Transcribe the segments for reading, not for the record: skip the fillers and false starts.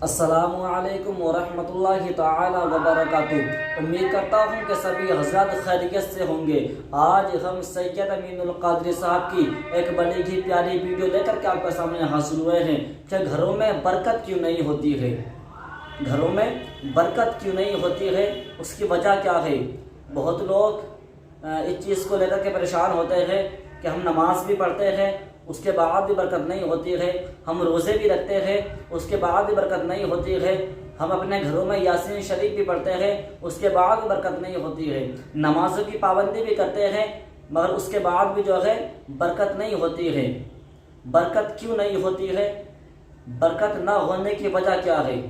السلام علیکم ورحمۃ اللہ تعالی وبرکاتہ۔ امید کرتا ہوں کہ سبھی حضرات خیریت سے ہوں گے۔ آج ہم سید امین القادری صاحب کی ایک بڑی ہی پیاری ویڈیو لے کر کے آپ کے سامنے حاضر ہوئے ہیں کہ گھروں میں برکت کیوں نہیں ہوتی ہے، گھروں میں برکت کیوں نہیں ہوتی ہے، اس کی وجہ کیا ہے۔ بہت لوگ اس چیز کو لے کر کے پریشان ہوتے ہیں کہ ہم نماز بھی پڑھتے ہیں، اس کے بعد بھی برکت نہیں ہوتی ہے، ہم روزے بھی رکھتے ہیں، اس کے بعد بھی برکت نہیں ہوتی ہے، ہم اپنے گھروں میں یاسین شریف بھی پڑھتے ہیں، اس کے بعد بھی برکت نہیں ہوتی ہے، نمازوں کی پابندی بھی کرتے ہیں مگر اس کے بعد بھی جو ہے برکت نہیں ہوتی ہے۔ برکت کیوں نہیں ہوتی ہے، برکت نہ ہونے کی وجہ کیا ہے،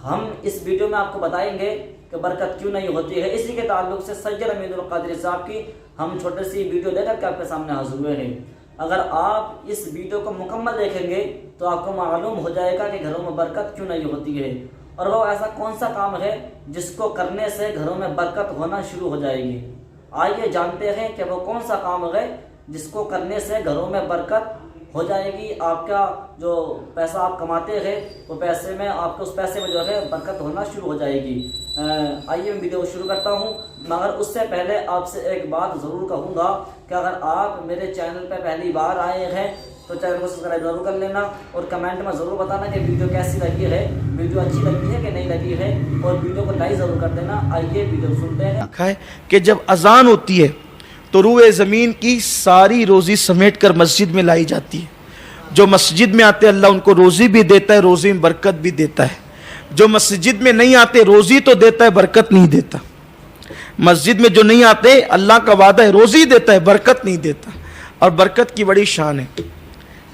ہم اس ویڈیو میں آپ کو بتائیں گے کہ برکت کیوں نہیں ہوتی ہے۔ اسی کے تعلق سے سید امین القادری صاحب کی ہم چھوٹی سی ویڈیو لے کر کے آپ کے سامنے حاضر ہوئے ہیں۔ اگر آپ اس ویڈیو کو مکمل دیکھیں گے تو آپ کو معلوم ہو جائے گا کہ گھروں میں برکت کیوں نہیں ہوتی ہے، اور وہ ایسا کون سا کام ہے جس کو کرنے سے گھروں میں برکت ہونا شروع ہو جائے گی۔ آئیے جانتے ہیں کہ وہ کون سا کام ہے جس کو کرنے سے گھروں میں برکت ہو جائے گی۔ آپ کا جو پیسہ آپ کماتے ہیں وہ پیسے میں آپ کو اس پیسے میں جو ہے برکت ہونا شروع ہو جائے گی۔ آئیے میں ویڈیو شروع کرتا ہوں، مگر اس سے پہلے آپ سے ایک بات ضرور کہوں گا کہ اگر آپ میرے چینل پہ پہلی بار آئے ہیں تو چینل کو سبسکرائب ضرور کر لینا، اور کمنٹ میں ضرور بتانا کہ ویڈیو کیسی لگی ہے، ویڈیو اچھی لگی ہے کہ نہیں لگی ہے، اور ویڈیو کو لائک ضرور کر دینا۔ آئیے ویڈیو سنتے ہیں کہ جب اذان ہوتی ہے تو روئے زمین کی ساری روزی سمیٹ کر مسجد میں لائی جاتی ہے۔ جو مسجد میں آتے اللہ ان کو روزی بھی دیتا ہے، روزی میں برکت بھی دیتا ہے۔ جو مسجد میں نہیں آتے روزی تو دیتا ہے، برکت نہیں دیتا۔ مسجد میں جو نہیں آتے اللہ کا وعدہ ہے روزی دیتا ہے، برکت نہیں دیتا، اور برکت کی بڑی شان ہے۔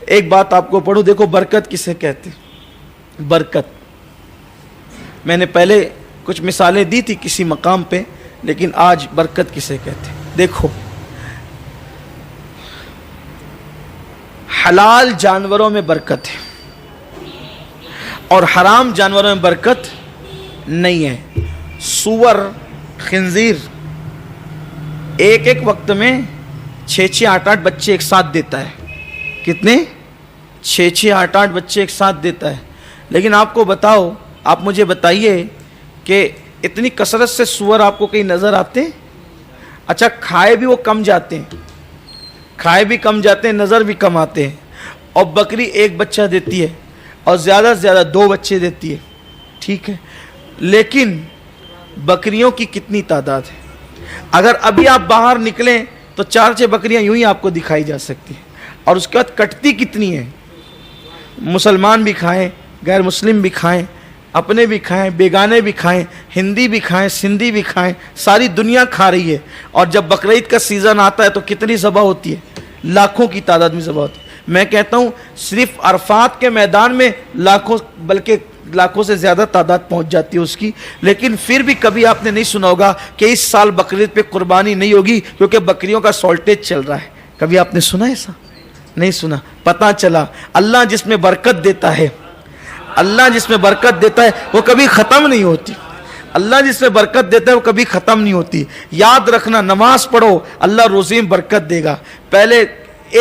ایک بات آپ کو پڑھو، دیکھو برکت کسے کہتے ہیں۔ برکت میں نے پہلے کچھ مثالیں دی تھی کسی مقام پہ، لیکن آج برکت کسے کہتے ہیں۔ دیکھو حلال جانوروں میں برکت ہے اور حرام جانوروں میں برکت نہیں ہے۔ سور، خنزیر ایک ایک وقت میں 6 8 بچے ایک ساتھ دیتا ہے۔ کتنے؟ 6 8 بچے ایک ساتھ دیتا ہے۔ لیکن آپ کو بتاؤ، آپ مجھے بتائیے کہ اتنی کثرت سے سور آپ کو کہیں نظر آتے ہیں؟ اچھا، کھائے بھی وہ کم جاتے ہیں، کھائے بھی کم جاتے ہیں، نظر بھی کم آتے ہیں۔ اور بکری ایک بچہ دیتی ہے اور زیادہ سے زیادہ 2 بچے دیتی ہے، ٹھیک ہے، لیکن بکریوں کی کتنی تعداد ہے؟ اگر ابھی آپ باہر نکلیں تو 4 6 بکریاں یوں ہی آپ کو دکھائی جا سکتی ہیں، اور اس کے بعد کٹتی کتنی ہیں۔ مسلمان بھی کھائیں، غیر مسلم بھی کھائیں، اپنے بھی کھائیں، بیگانے بھی کھائیں، ہندی بھی کھائیں، سندھی بھی کھائیں، ساری دنیا کھا رہی ہے۔ اور جب بقرعید کا سیزن آتا ہے تو کتنی ذبح ہوتی ہے؟ لاکھوں کی تعداد میں ذبح ہوتی ہے۔ میں کہتا ہوں صرف عرفات کے میدان میں لاکھوں، بلکہ لاکھوں سے زیادہ تعداد پہنچ جاتی ہے اس کی، لیکن پھر بھی کبھی آپ نے نہیں سنا ہوگا کہ اس سال بقرعید پہ قربانی نہیں ہوگی کیونکہ بکریوں کا شارٹیج چل رہا ہے۔ کبھی آپ نے سنا ایسا؟ نہیں سنا۔ پتہ چلا اللہ جس میں برکت دیتا ہے، اللہ جس میں برکت دیتا ہے وہ کبھی ختم نہیں ہوتی۔ اللہ جس میں برکت دیتا ہے وہ کبھی ختم نہیں ہوتی۔ یاد رکھنا، نماز پڑھو اللہ روزی میں برکت دے گا۔ پہلے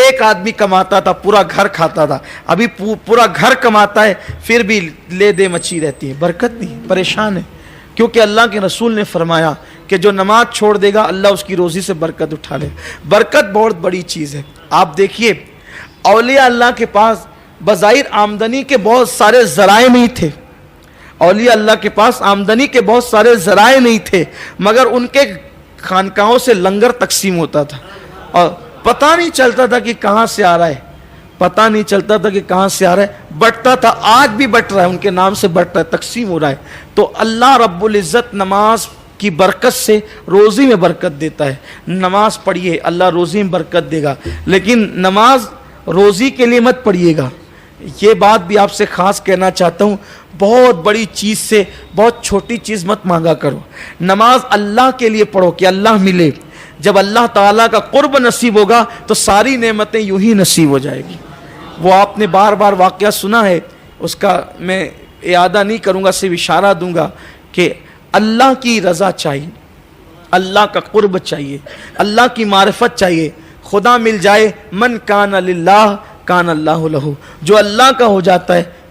ایک آدمی کماتا تھا پورا گھر کھاتا تھا، ابھی پورا گھر کماتا ہے پھر بھی لے دے مچی رہتی ہے، برکت نہیں، پریشان ہے۔ کیونکہ اللہ کے رسول نے فرمایا کہ جو نماز چھوڑ دے گا اللہ اس کی روزی سے برکت اٹھا لے۔ برکت بہت بڑی چیز ہے۔ آپ دیکھیے اولیاء اللہ کے پاس بظاہر آمدنی کے بہت سارے ذرائع نہیں تھے، اولیاء اللہ کے پاس آمدنی کے بہت سارے ذرائع نہیں تھے، مگر ان کے خانقاہوں سے لنگر تقسیم ہوتا تھا اور پتہ نہیں چلتا تھا کہ کہاں سے آ رہا ہے، پتہ نہیں چلتا تھا کہ کہاں سے آ رہا ہے، بٹتا تھا، آج بھی بٹ رہا ہے، ان کے نام سے بٹ رہا ہے، تقسیم ہو رہا ہے۔ تو اللہ رب العزت نماز کی برکت سے روزی میں برکت دیتا ہے۔ نماز پڑھیے اللہ روزی میں برکت دے گا، لیکن نماز روزی کے لیے مت پڑھیے گا۔ یہ بات بھی آپ سے خاص کہنا چاہتا ہوں، بہت بڑی چیز سے بہت چھوٹی چیز مت مانگا کرو۔ نماز اللہ کے لیے پڑھو کہ اللہ ملے۔ جب اللہ تعالیٰ کا قرب نصیب ہوگا تو ساری نعمتیں یوں ہی نصیب ہو جائے گی۔ وہ آپ نے بار بار واقعہ سنا ہے، اس کا میں اعادہ نہیں کروں گا، صرف اشارہ دوں گا کہ اللہ کی رضا چاہیے، اللہ کا قرب چاہیے، اللہ کی معرفت چاہیے، خدا مل جائے۔ من کان للہ کان اللہ لہ، جو اللہ کا ہو جاتا ہے